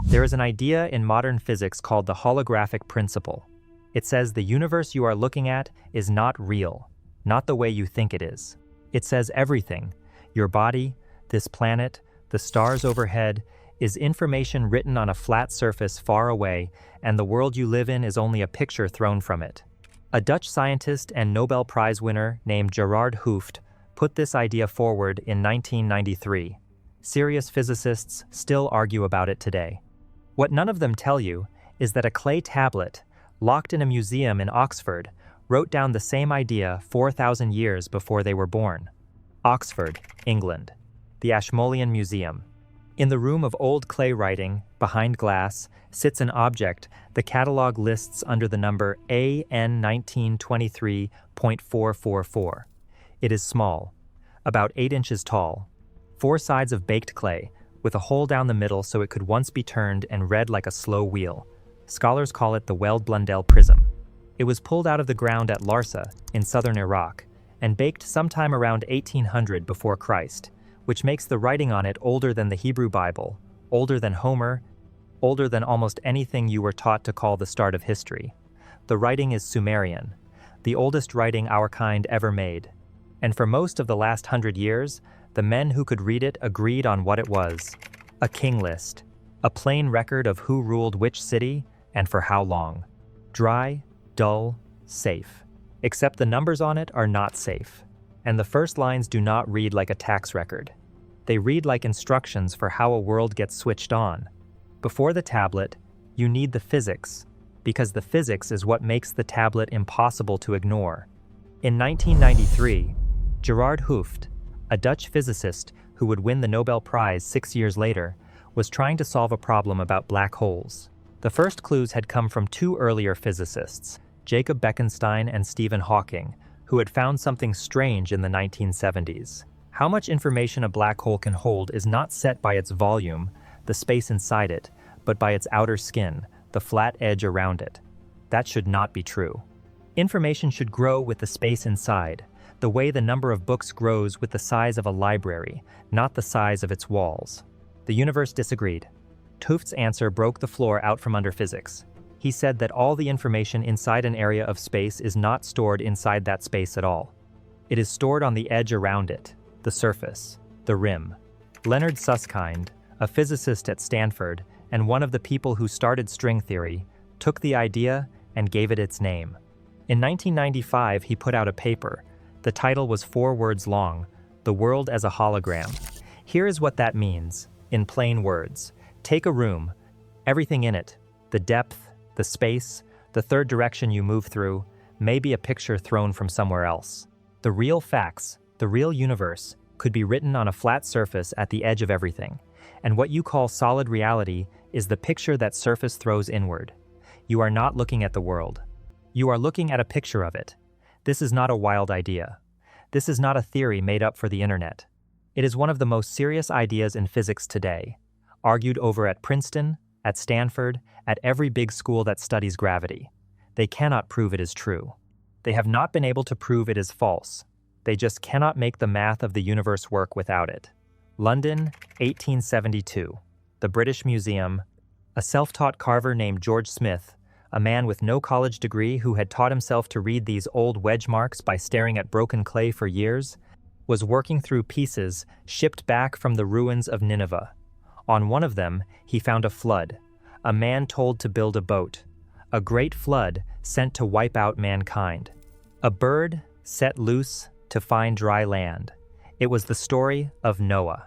There is an idea in modern physics called the holographic principle. It says the universe you are looking at is not real, not the way you think it is. It says everything, your body, this planet, the stars overhead, is information written on a flat surface far away, and the world you live in is only a picture thrown from it. A Dutch scientist and Nobel Prize winner named Gerard Hooft put this idea forward in 1993. Serious physicists still argue about it today. What none of them tell you is that a clay tablet, locked in a museum in Oxford, wrote down the same idea 4,000 years before they were born. Oxford, England. The Ashmolean Museum. In the room of old clay writing, behind glass, sits an object the catalogue lists under the number AN 1923.444. It is small, about 8 inches tall, 4 sides of baked clay, with a hole down the middle so it could once be turned and read like a slow wheel. Scholars call it the Weld-Blundell Prism. It was pulled out of the ground at Larsa, in southern Iraq, and baked sometime around 1800 before Christ, which makes the writing on it older than the Hebrew Bible, older than Homer, older than almost anything you were taught to call the start of history. The writing is Sumerian, the oldest writing our kind ever made. And for most of the last 100 years, the men who could read it agreed on what it was: a king list, a plain record of who ruled which city and for how long. Dry, dull, safe. Except the numbers on it are not safe, and the first lines do not read like a tax record. They read like instructions for how a world gets switched on. Before the tablet, you need the physics, because the physics is what makes the tablet impossible to ignore. In 1993, Gerard Hooft, a Dutch physicist who would win the Nobel Prize 6 years later, was trying to solve a problem about black holes. The first clues had come from 2 earlier physicists, Jacob Bekenstein and Stephen Hawking, who had found something strange in the 1970s. How much information a black hole can hold is not set by its volume, the space inside it, but by its outer skin, the flat edge around it. That should not be true. Information should grow with the space inside, the way the number of books grows with the size of a library, not the size of its walls. The universe disagreed. Hooft's answer broke the floor out from under physics. He said that all the information inside an area of space is not stored inside that space at all. It is stored on the edge around it, the surface, the rim. Leonard Susskind, a physicist at Stanford and one of the people who started string theory, took the idea and gave it its name. In 1995, he put out a paper. The title was 4 words long, The World as a Hologram. Here is what that means, in plain words. Take a room, everything in it, the depth, the space, the third direction you move through, may be a picture thrown from somewhere else. The real facts, the real universe, could be written on a flat surface at the edge of everything, and what you call solid reality is the picture that surface throws inward. You are not looking at the world. You are looking at a picture of it. This is not a wild idea. This is not a theory made up for the internet. It is one of the most serious ideas in physics today, argued over at Princeton, at Stanford, at every big school that studies gravity. They cannot prove it is true. They have not been able to prove it is false. They just cannot make the math of the universe work without it. London, 1872. The British Museum. A self-taught carver named George Smith, a man with no college degree who had taught himself to read these old wedge marks by staring at broken clay for years, was working through pieces shipped back from the ruins of Nineveh. On one of them, he found a flood, a man told to build a boat, a great flood sent to wipe out mankind, a bird set loose to find dry land. It was the story of Noah,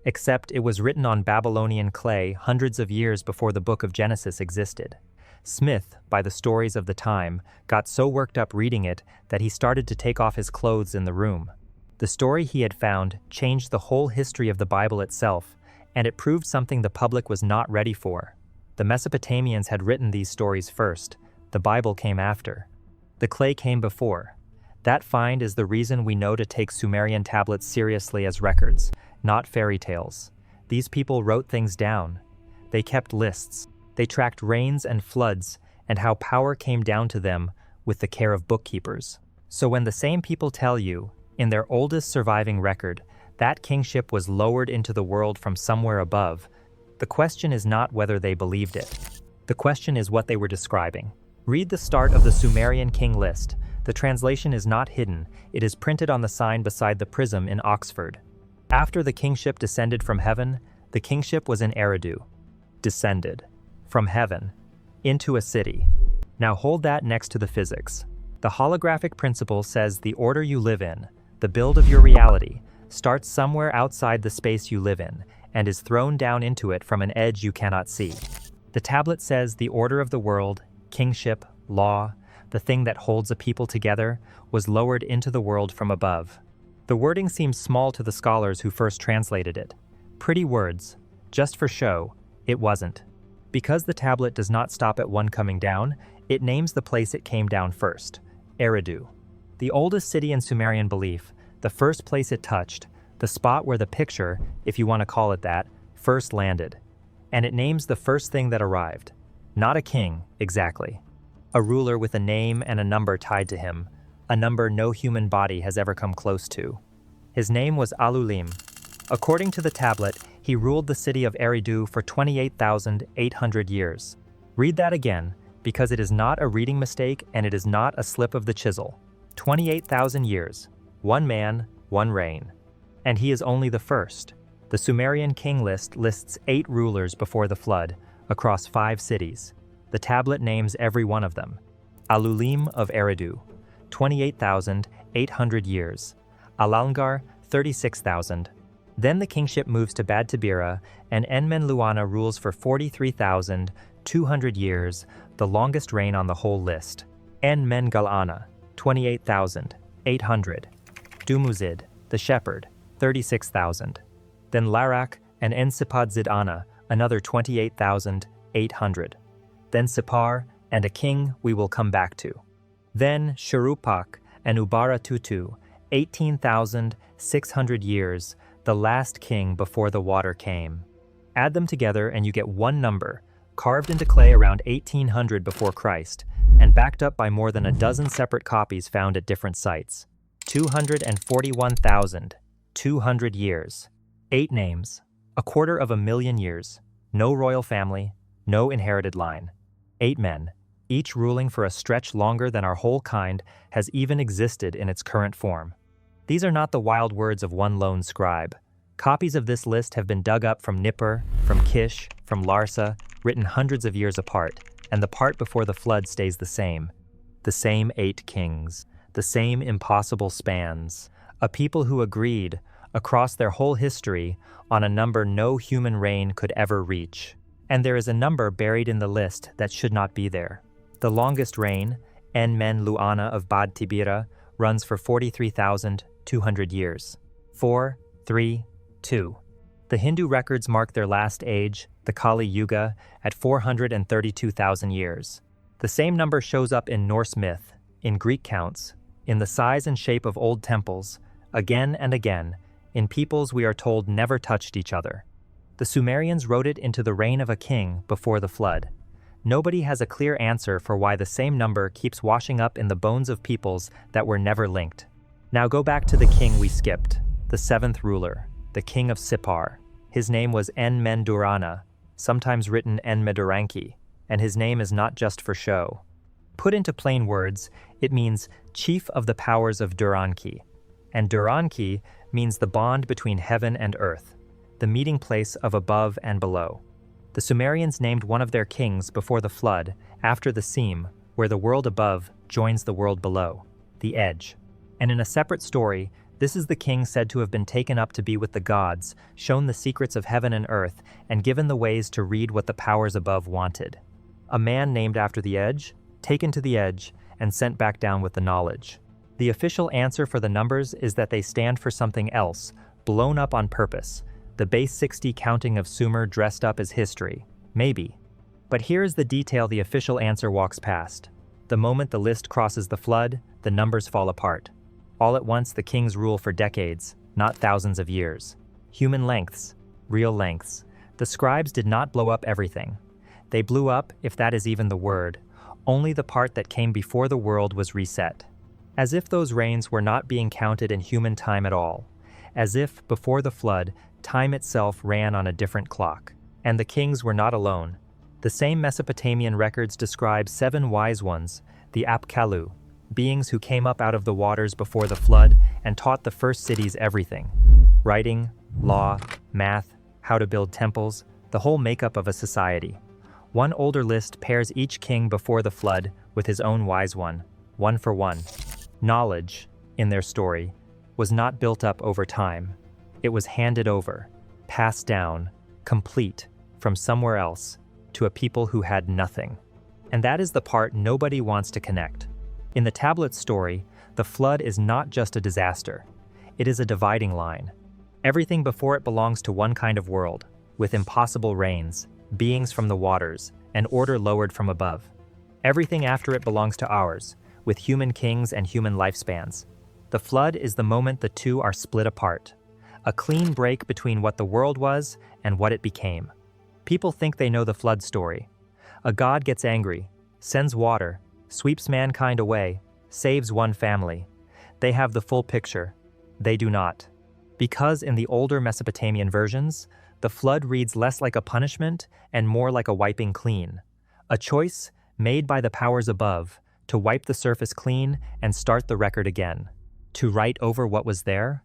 except it was written on Babylonian clay hundreds of years before the book of Genesis existed. Smith, by the stories of the time, got so worked up reading it that he started to take off his clothes in the room. The story he had found changed the whole history of the Bible itself, and it proved something the public was not ready for. The Mesopotamians had written these stories first. The Bible came after. The clay came before. That find is the reason we know to take Sumerian tablets seriously as records, not fairy tales. These people wrote things down. They kept lists. They tracked rains and floods and how power came down to them with the care of bookkeepers. So when the same people tell you, in their oldest surviving record, that kingship was lowered into the world from somewhere above, The question is not whether they believed it. The question is what they were describing. Read the start of the Sumerian king list. The translation is not hidden, it is printed on the sign beside the Prism in Oxford. After the kingship descended from heaven, the kingship was in Eridu. Descended. From heaven. Into a city. Now hold that next to the physics. The holographic principle says the order you live in, the build of your reality, starts somewhere outside the space you live in, and is thrown down into it from an edge you cannot see. The tablet says the order of the world, kingship, law, the thing that holds a people together, was lowered into the world from above. The wording seems small to the scholars who first translated it. Pretty words. Just for show, it wasn't. Because the tablet does not stop at one coming down, it names the place it came down first, Eridu. The oldest city in Sumerian belief, the first place it touched, the spot where the picture, if you want to call it that, first landed. And it names the first thing that arrived. Not a king, exactly. A ruler with a name and a number tied to him, a number no human body has ever come close to. His name was Alulim. According to the tablet, he ruled the city of Eridu for 28,800 years. Read that again, because it is not a reading mistake and it is not a slip of the chisel. 28,000 years. One man, one reign. And he is only the first. The Sumerian king list lists 8 rulers before the flood, across 5 cities. The tablet names every one of them. Alulim of Eridu, 28,800 years. Alalngar, 36,000. Then the kingship moves to Bad Tabira, and Enmenluana rules for 43,200 years, the longest reign on the whole list. Enmengalana, 28,800. Dumuzid, the shepherd, 36,000. Then Larak and Ensipad-Zidana, another 28,800. Then Sipar, and a king we will come back to. Then Shurupak and Ubara-Tutu, 18,600 years, the last king before the water came. Add them together and you get one number, carved into clay around 1800 before Christ, and backed up by more than a dozen separate copies found at different sites. 241,200 years. 8 names. 250,000 years. No royal family. No inherited line. 8 men, each ruling for a stretch longer than our whole kind has even existed in its current form. These are not the wild words of one lone scribe. Copies of this list have been dug up from Nippur, from Kish, from Larsa, written hundreds of years apart, and the part before the flood stays the same. The same 8 kings, the same impossible spans, a people who agreed, across their whole history, on a number no human reign could ever reach. And there is a number buried in the list that should not be there. The longest reign, Enmenluana of Bad Tabira, runs for 43,200 years. 4, 3, 2. The Hindu records mark their last age, the Kali Yuga, at 432,000 years. The same number shows up in Norse myth, in Greek counts, in the size and shape of old temples, again and again, in peoples we are told never touched each other. The Sumerians wrote it into the reign of a king before the flood. Nobody has a clear answer for why the same number keeps washing up in the bones of peoples that were never linked. Now go back to the king we skipped, the 7th ruler, the king of Sipar. His name was Enmendurana, sometimes written Enmeduranki, and his name is not just for show. Put into plain words, it means chief of the powers of Duranki, and Duranki means the bond between heaven and earth, the meeting place of above and below. The Sumerians named one of their kings before the flood after the seam where the world above joins the world below, the edge. And in a separate story, this is the king said to have been taken up to be with the gods, shown the secrets of heaven and earth, and given the ways to read what the powers above wanted. A man named after the edge, taken to the edge, and sent back down with the knowledge. The official answer for the numbers is that they stand for something else, blown up on purpose, the base 60 counting of Sumer dressed up as history. Maybe. But here is the detail the official answer walks past. The moment the list crosses the flood, the numbers fall apart. All at once the kings rule for decades, not thousands of years. Human lengths, real lengths. The scribes did not blow up everything. They blew up, if that is even the word, only the part that came before the world was reset. As if those reigns were not being counted in human time at all. As if, before the flood, time itself ran on a different clock. And the kings were not alone. The same Mesopotamian records describe 7 wise ones, the Apkallu, beings who came up out of the waters before the flood and taught the first cities everything: writing, law, math, how to build temples, the whole makeup of a society. One older list pairs each king before the flood with his own wise one for one. Knowledge, in their story, was not built up over time. It was handed over, passed down, complete, from somewhere else, to a people who had nothing. And that is the part nobody wants to connect. In the tablet story, the flood is not just a disaster. It is a dividing line. Everything before it belongs to one kind of world, with impossible rains, beings from the waters, and order lowered from above. Everything after it belongs to ours, with human kings and human lifespans. The flood is the moment the two are split apart. A clean break between what the world was and what it became. People think they know the flood story. A god gets angry, sends water, sweeps mankind away, saves one family. They have the full picture. They do not. Because in the older Mesopotamian versions, the flood reads less like a punishment and more like a wiping clean. A choice made by the powers above to wipe the surface clean and start the record again. To write over what was there?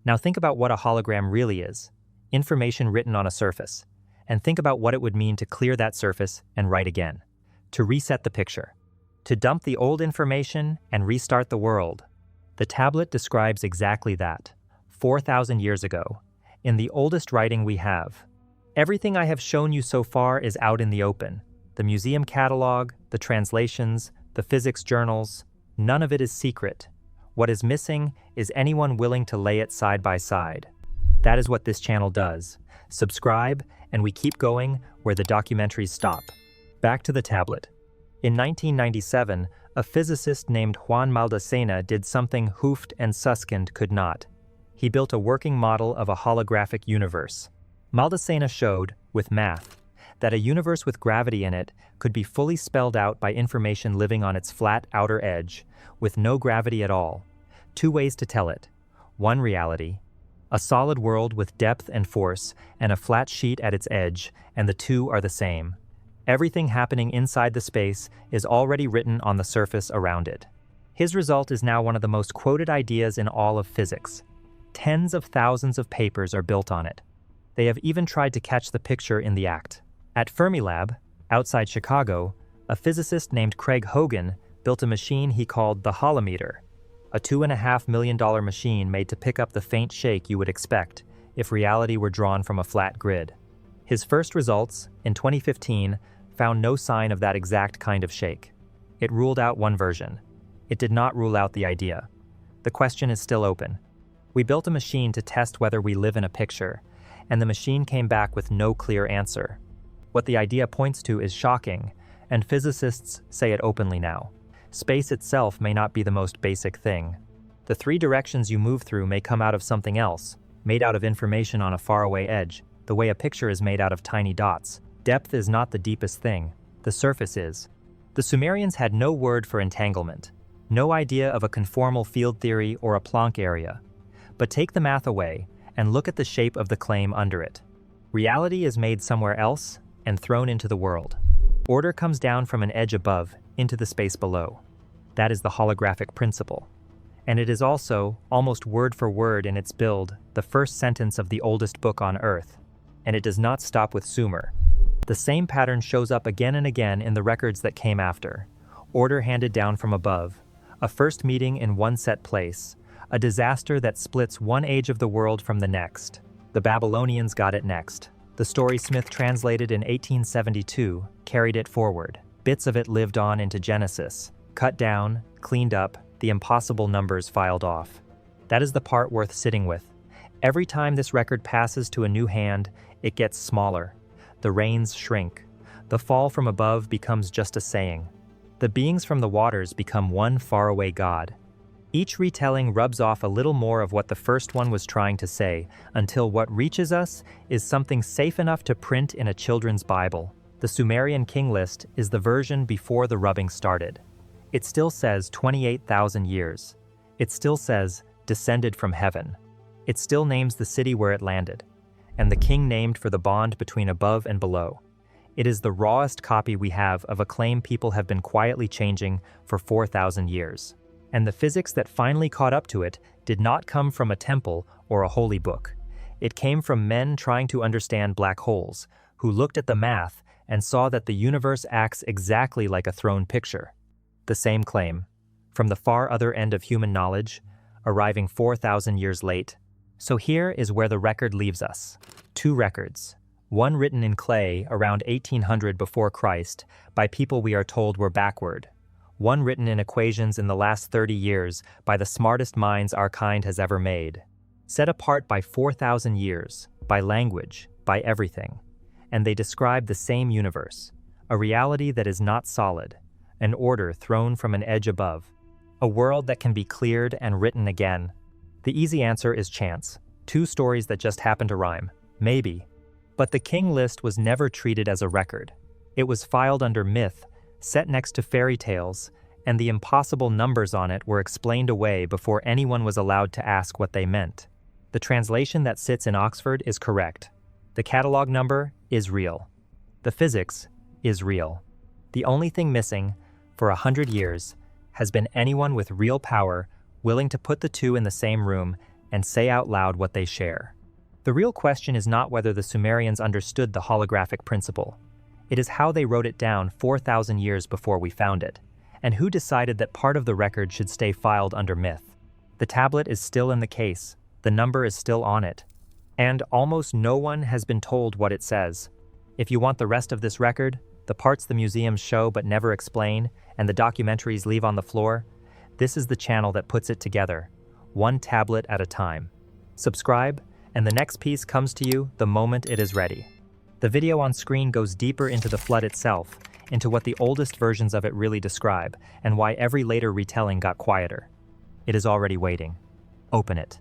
Now think about what a hologram really is. Information written on a surface. And think about what it would mean to clear that surface and write again. To reset the picture. To dump the old information and restart the world. The tablet describes exactly that. 4,000 years ago, in the oldest writing we have. Everything I have shown you so far is out in the open. The museum catalog, the translations, the physics journals, none of it is secret. What is missing is anyone willing to lay it side by side. That is what this channel does. Subscribe, and we keep going where the documentaries stop. Back to the tablet. In 1997, a physicist named Juan Maldacena did something Hooft and Susskind could not. He built a working model of a holographic universe. Maldacena showed, with math, that a universe with gravity in it could be fully spelled out by information living on its flat outer edge, with no gravity at all. 2 ways to tell it. One reality, a solid world with depth and force, and a flat sheet at its edge, and the two are the same. Everything happening inside the space is already written on the surface around it. His result is now one of the most quoted ideas in all of physics. Tens of thousands of papers are built on it. They have even tried to catch the picture in the act. At Fermilab, outside Chicago, a physicist named Craig Hogan built a machine he called the holometer, a $2.5 million machine made to pick up the faint shake you would expect if reality were drawn from a flat grid. His first results, in 2015, found no sign of that exact kind of shake. It ruled out one version. It did not rule out the idea. The question is still open. We built a machine to test whether we live in a picture, and the machine came back with no clear answer. What the idea points to is shocking, and physicists say it openly now. Space itself may not be the most basic thing. The 3 directions you move through may come out of something else, made out of information on a faraway edge, the way a picture is made out of tiny dots. Depth is not the deepest thing. The surface is. The Sumerians had no word for entanglement, no idea of a conformal field theory or a Planck area. But take the math away and look at the shape of the claim under it. Reality is made somewhere else and thrown into the world. Order comes down from an edge above into the space below. That is the holographic principle. And it is also, almost word for word in its build, the first sentence of the oldest book on Earth. And it does not stop with Sumer. The same pattern shows up again and again in the records that came after. Order handed down from above, a first meeting in one set place, a disaster that splits one age of the world from the next. The Babylonians got it next. The story Smith translated in 1872 carried it forward. Bits of it lived on into Genesis. Cut down, cleaned up, the impossible numbers filed off. That is the part worth sitting with. Every time this record passes to a new hand, it gets smaller. The rains shrink. The fall from above becomes just a saying. The beings from the waters become one faraway god. Each retelling rubs off a little more of what the first one was trying to say, until what reaches us is something safe enough to print in a children's Bible. The Sumerian king list is the version before the rubbing started. It still says 28,000 years. It still says, descended from heaven. It still names the city where it landed. and the king named for the bond between above and below. It is the rawest copy we have of a claim people have been quietly changing for 4,000 years. And the physics that finally caught up to it did not come from a temple or a holy book. It came from men trying to understand black holes, who looked at the math and saw that the universe acts exactly like a thrown picture. The same claim, from the far other end of human knowledge, arriving 4,000 years late. So here is where the record leaves us. Two records. One written in clay around 1800 before Christ by people we are told were backward. One written in equations in the last 30 years by the smartest minds our kind has ever made. Set apart by 4,000 years, by language, by everything. And they describe the same universe, a reality that is not solid, an order thrown from an edge above, a world that can be cleared and written again. The easy answer is chance, two stories that just happen to rhyme, maybe. But the king list was never treated as a record. It was filed under myth, set next to fairy tales, and the impossible numbers on it were explained away before anyone was allowed to ask what they meant. The translation that sits in Oxford is correct. The catalog number is real. The physics is real. The only thing missing, for 100 years, has been anyone with real power willing to put the two in the same room and say out loud what they share. The real question is not whether the Sumerians understood the holographic principle. It is how they wrote it down 4,000 years before we found it, and who decided that part of the record should stay filed under myth. The tablet is still in the case, the number is still on it, and almost no one has been told what it says. If you want the rest of this record, the parts the museums show but never explain, and the documentaries leave on the floor, this is the channel that puts it together, one tablet at a time. Subscribe, and the next piece comes to you the moment it is ready. The video on screen goes deeper into the flood itself, into what the oldest versions of it really describe, and why every later retelling got quieter. It is already waiting. Open it.